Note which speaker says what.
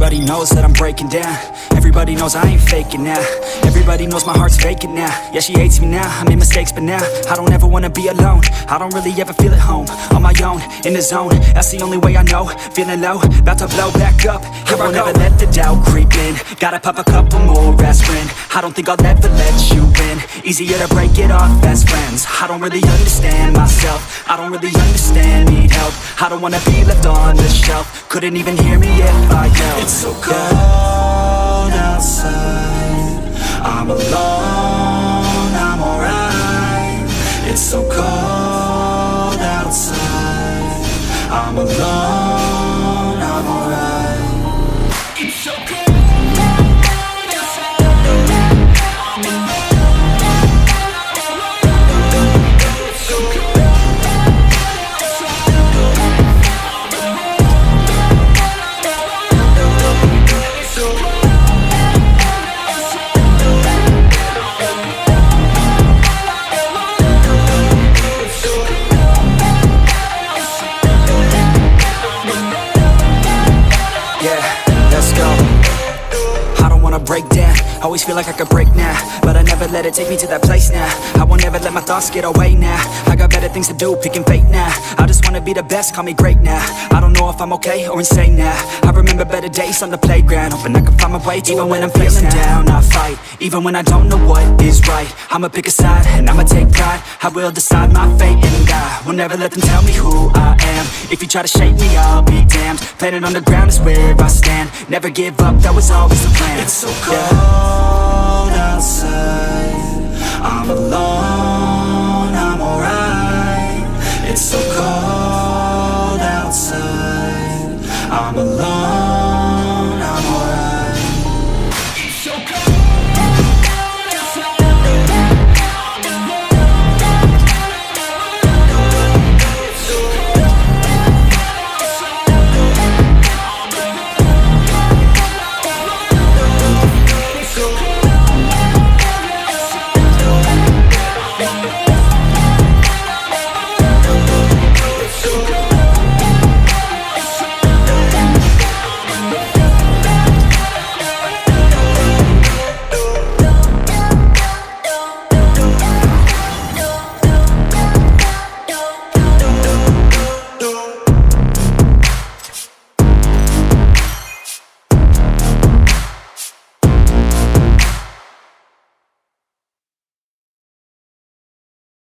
Speaker 1: Everybody knows that I'm breaking down. Everybody knows I ain't faking now. Everybody knows my heart's vacant now. Yeah, she hates me now, I made mistakes but now I don't ever wanna be alone. I don't really ever feel at home. On my own, in the zone, that's the only way I know. Feeling low, about to blow back up. Here I won't ever let the doubt creep in. Gotta pop a couple more aspirin. I don't think I'll ever let you in. Easier to break it off best friends. I don't really understand myself. I don't really understand, need help. I don't wanna be left on the shelf. Couldn't even hear me if I yelled.
Speaker 2: It's so cold outside, I'm alone, I'm alright. It's so cold outside, I'm alone, I'm alright. It's so cold.
Speaker 1: Break down, always feel like I could break now, but I never let it take me to that place now. I won't ever let my thoughts get away now. I got better things to do, picking fate now. I just wanna be the best, call me great now. I don't know if I'm okay or insane now. I remember better days on the playground, hoping I can find my way. Even when I'm feeling down, I fight. Even when I don't know what is right, I'ma pick a side and I'ma take pride. I will decide my fate and I will never let them tell me who I am. If you try to shake me, I'll be damned. Planet on the ground is where I stand. Never give up, that was always the plan.
Speaker 2: It's so cold outside, I'm alone, I'm alright. It's so cold outside, I'm alone.